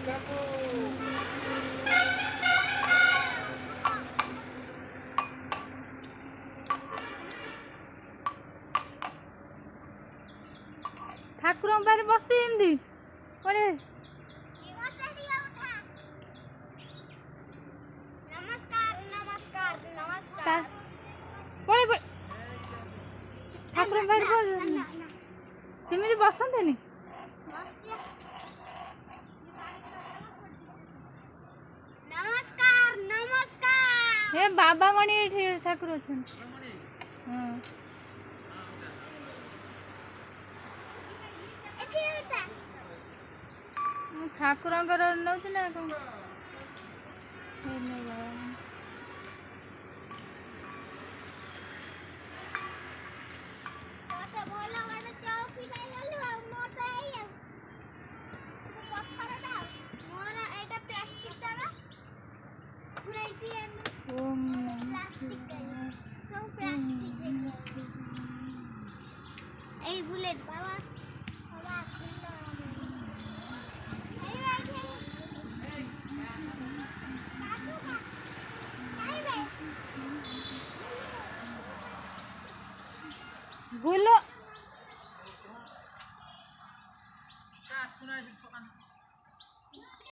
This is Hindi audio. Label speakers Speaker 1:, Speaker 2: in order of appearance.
Speaker 1: ठाकुर पारे बस पड़े ठाकुर पारे सेमती बसते हे बाबा मणि ठाकुर अच्छा ठाकुर नौ ना कौन
Speaker 2: बुलेट बाबा
Speaker 1: बोलो